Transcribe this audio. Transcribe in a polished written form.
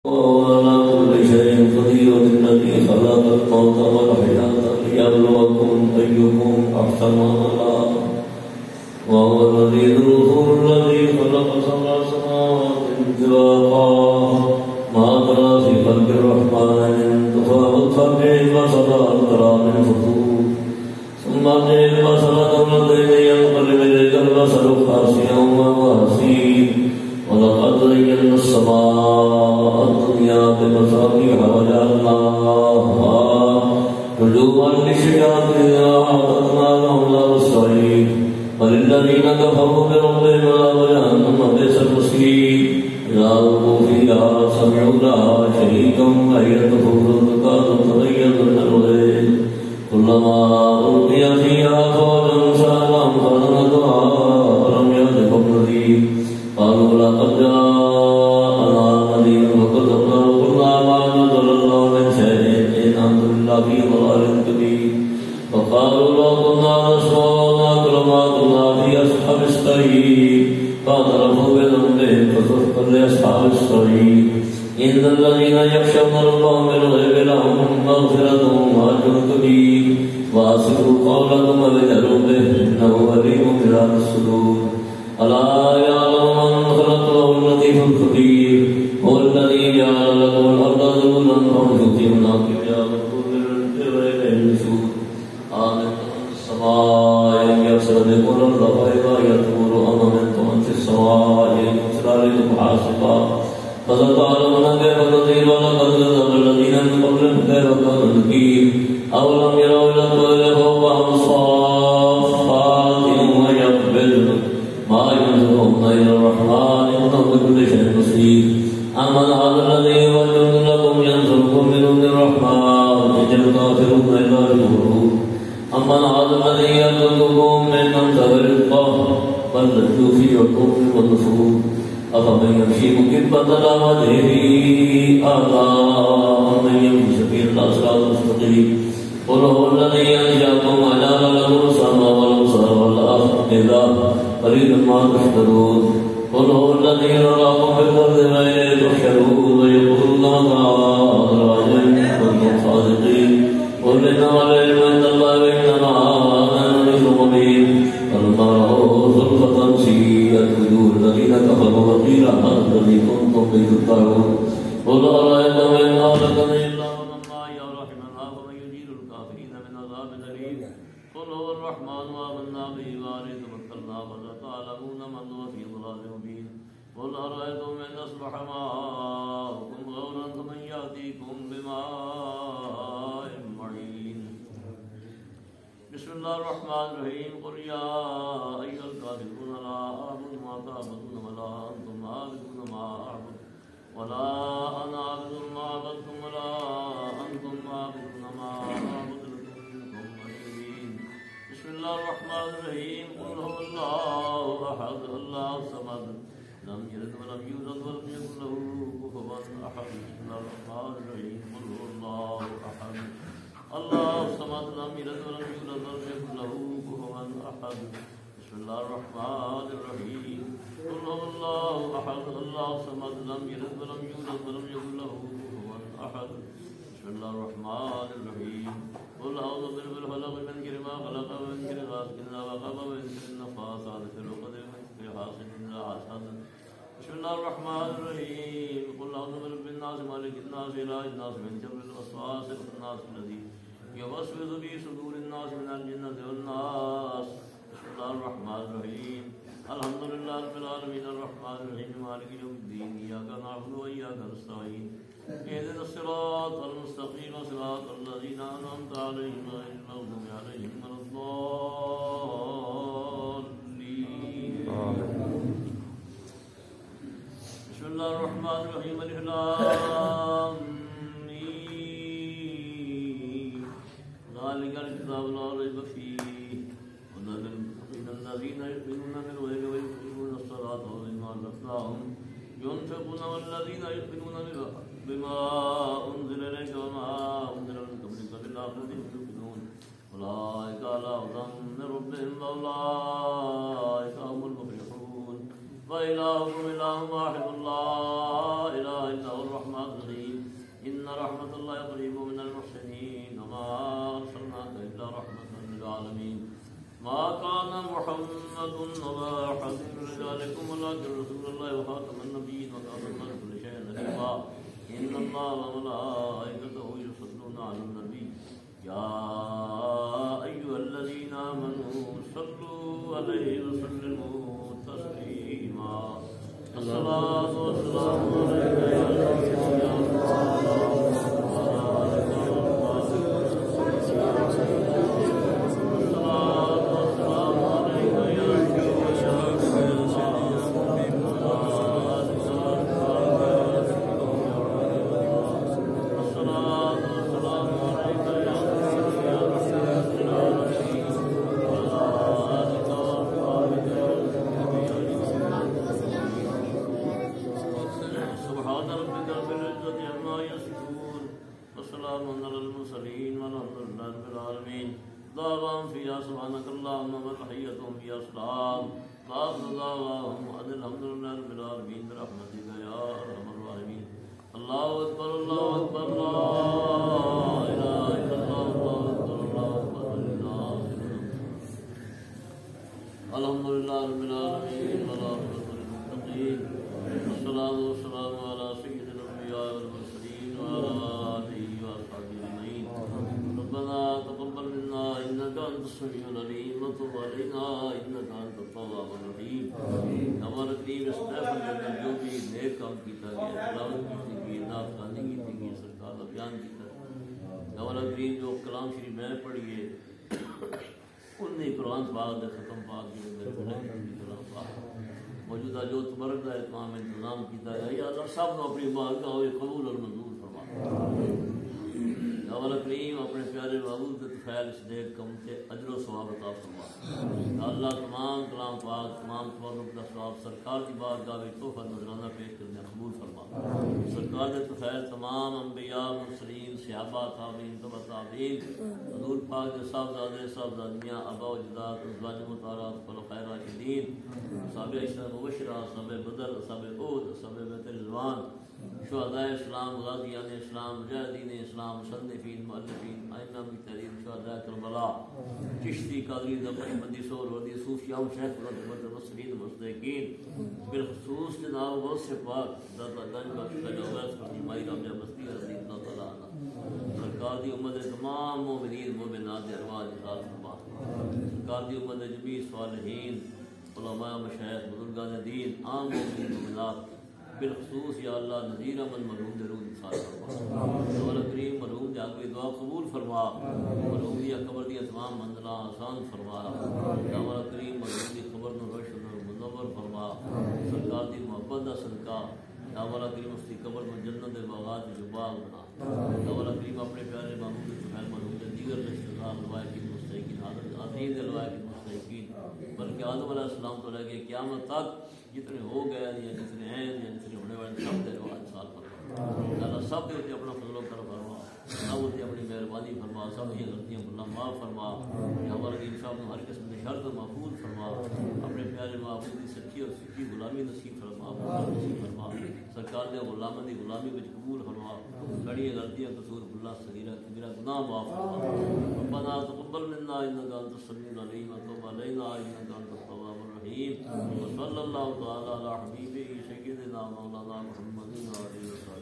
وعلى كل شيء قدير الذي خلق الموت والحياة ليبلوكم أيكم أحسن عملا وهو الذي ذو الطول الذي خلق سبع سماوات طباقا ما ترى في خلق الرحمن من تفاوت فارجع البصر هل ترى من فطور ثم ارجع البصر كرتين ينقلب إليك البصر خاسئا وهو حسير ولقد زينا السماء الدنيا بمصابيح وجعلناها رجوما للشياطين وأعتدنا لهم عذاب السعير وللذين كفروا بربهم عذاب جهنم بئس المصير إذا ألقوا فيها سمعوا لها شهيدا وهي تفور تكاد تميز من الغيظ كلما ألقي فيها فوج سألهم خزنتها ألم يأتكم نذير قالوا لقد جاءنا نذير فكذبنا وقلنا ما نزل الله من شيء إن أنتم إلا في ضلال كبير فقالوا لو كنا نسمع ونعقل ما كنا في أصحاب السعير فاعترفوا بذنبهم فسحقا لأصحاب السعير إن الذين يخشون ربهم بالغيب لهم مغفرة وأجر كبير وأسروا قولكم واجهروا به إنه عليم بذات الصدور ألا يعلم من خلق وهو اللطيف الخبير هو الذي جعل لكم الأرض ذلولا فامشوا في مناكبها وادخلوا إليه النشور آمنتم من السماء أن يرسل بكم الأرض فإذا هي تمور أم أمنتم من في السماء أن يرسل عليكم حاصبا فستعلمون كيف نذير ولقد كذب الذين من قبلهم كيف كان نكير أولم يروا إلى الطير فوقهم صافات ويقبضن ما ينزلهم إلى الرحمن إنه بكل شيء بصير أمن هذا الذي هو جند لكم ينصركم من دون الرحمن إن الكافرون إلا يكفرون أمن هذا الذي يرزقكم من أمثال القهر بل لجوا في عقوب والنفور أفمن يمشي مكبا على وجهه أهدى أمن يمشي سبيلا صراط مستقيم قل هو الذي أنشأكم وجعل لكم السمع والأبصار والأفئدة قليلا ما تشكرون قل هو الذي يراكم في الأرض وإليه تحشرون ويقولون متى هذا الوعد إن كنتم صادقين قل إنما العلم عند الله وإنما أنا نذير مبين فلما رأوه زلفة سيئت وجوه الذين كفروا وقيل هذا الذي كنتم به تدعون قل أرأيتم إن أهلكني الله ومن معي أو رحمنا فمن يجير الكافرين من عذاب أليم قل هو الرحمن آمنا به وعليه توكلنا فستعلمون من هو في ضلال مبين قل أرأيتم إن أصبح ماؤكم غورا فمن يأتيكم بماء معين بسم الله الرحمن الرحيم قل يا أيها الكافرون لا أعبد ما تعبدون ولا أنتم عابدون ما أعبد ولا أنا عابد ما عبدتم ولا أنتم عابدون ما أعبد بسم الله الرحمن الرحيم قل هو الله أحد الله الصمد لم يلد ولم يولد ولم يكن له كفوا أحد بسم الله الرحمن الرحيم قل هو الله أحد الله الصمد لم يلد ولم يولد ولم يكن له كفوا أحد بسم الله الرحمن الرحيم قل هو الله أحد الله الصمد لم يلد ولم يولد ولم يكن له كفوا أحد بسم الله الرحمن الرحيم قل أعوذ برب الفلق من شر ما خلق ومن شر غاسق إذا وقب ومن شر النفاثات في العقد ومن شر حاسد إذا حسد بسم الله الرحمن الرحيم قل أعوذ برب الناس مالك الناس إله الناس من شر الوسواس الخناس الذي يوسوس في صدور الناس من الجنة والناس بسم الله الرحمن الرحيم الحمد لله رب العالمين الرحمن الرحيم مالك يوم الدين إياك نعبد وإياك نستعين اهدنا الصراط المستقيم صراط الذين أنعمت عليهم غير المغضوب عليهم ولا الضالين بسم الله الرحمن الرحيم ألف لام ميم ذلك الكتاب لا ريب فيه هدى للمتقين الذين يؤمنون بالغيب ويقيمون الصلاة ومما رزقناهم ينفقون والذين يؤمنون بما أنزل إليك وما أنزل من قبلك بالآخرة هم يوقنون أولئك على هدى من ربهم وأولئك هم المفلحون وإلهكم إله واحد لا إله إلا هو الرحمن الرحيم إن رحمة الله قريب من المحسنين وما أرسلناك إلا رحمة للعالمين ما كان محمد أبا أحد من رجالكم ولكن رسول الله وخاتم النبيين وكان الله كل شيء عليما إن الله وملائكته يصلون على النبي يا أيها الذين آمنوا صلوا عليه وسلموا تسليما الصلاة والسلام عليك يا رسول دعواهم فيها سبحانك اللهم وتحيتهم فيها سلام وآخر دعواهم أن الحمد لله رب العالمين برحمتك يا أرحم الراحمين الله أكبر الله أكبر لا إله إلا الله الله أكبر الله أكبر لله الحمد لله رب العالمين والعاقبة للمتقين والصلاة والسلام على سيد الأنبياء والمرسلين وعلى آله وأصحابه أجمعين ربنا تقبل منا إنك أنت السميع العليم وتب علينا إنك أنت التواب الرحيم ہمارا کریم اس محفل کے اندر جو بھی نیک کام کیتا گیا تلاوت کی گئی نعت خوانی کی گئی سرکار کا بیان کیتا ہمارا کریم جو کلام شریف میں پڑھیے انہیں قرآن پاک دے ختم پاک جو کلام پاک موجودہ جو تبرک کا اتمام انتظام کیتا ہے یا اللہ سب نے اپنی بارگاہ ہوئے قبول اور منظور فرما مولا کریم اپنے پیارے محبوب کے طفیل اس نیک کم سے اجر و ثواب عطا فرما اللہ تمام کلام پاک تمام تبرک کا ثواب سرکار کی بارگاہ میں تحفہ نذرانہ پیش کرنے قبول فرما سرکار کے طفیل تمام انبیاء مرسلین صحابہ تابعین تبع تابعین حضور پاک کے صاحبزادے صاحبزادیاں آباء و اجداد ازواج مطہرات خلفائے راشدین اصحاب عشرہ مبشرہ اصحاب بدر اصحاب احد اصحاب بیت رضوان شہداء اسلام غازیان اسلام مجاہدین اسلام مصنفین مؤلفین ائمہ مجتہدین شہداء کربلا چشتی قادری نقشبندی بندی سور وردی صوفیاء شیخ مرتبہ مصرین مصدقین بالخصوص جناب غوث پاک داتا گنج بخش ویس فردی مائی رامجہ بستی رضی اللہ تعالیٰ عنہ سرکار دی امت تمام مومنین مومنات ارواح جزال فرما سرکار دی امت جمیع صالحین علماء مشایخ بزرگان دین عام مومنین مومنات بالخصوص یا اللہ نذیر امن مرحوم دے روح انسان فرما مولا کریم مرحوم دے آگے دعا قبول فرما مرحوم دی قبر دی تمام منزلہ آسان فرما یا مولا کریم مرحوم دی قبر نو روشن اور منور فرما سرکار دی محبت دا صدقہ یا مولا کریم اس کی قبر میں جنت دے باغات جو باغ بنا یا مولا کریم اپنے پیارے محبوب دے سبحان مرحوم دے دیگر رشتہ دار لوائقین مستحقین عظیم دے لوائقین مستحقین بلکہ آدم علیہ السلام تو لے کے قیامت تک جتنے ہو گئے یا جتنے ہیں یا جتنے ہونے والے سب دے روح انسان فرما اللہ سب دے ہوتے اپنا فضل و کرم فرما سب ہوتے اپنی مہربانی فرما سب یہ غلطیاں اللہ معاف فرما یا ہمارے دین صاحب نے ہر قسم کے شر کو محفوظ فرما اپنے پیارے محبوب کی سچی اور سچی غلامی نصیب فرما نصیب فرما سرکار دے غلاموں کی غلامی کو قبول فرما بڑی غلطیاں قصور اللہ صغیرہ کبیرہ گناہ معاف فرما ربنا تقبل منا انک انت السمیع العلیم وتب علینا انک انت التواب الرحیم وصلی اللہ تعالی علی حبیبہ سیدنا مولانا محمد وعلى آله وصحبه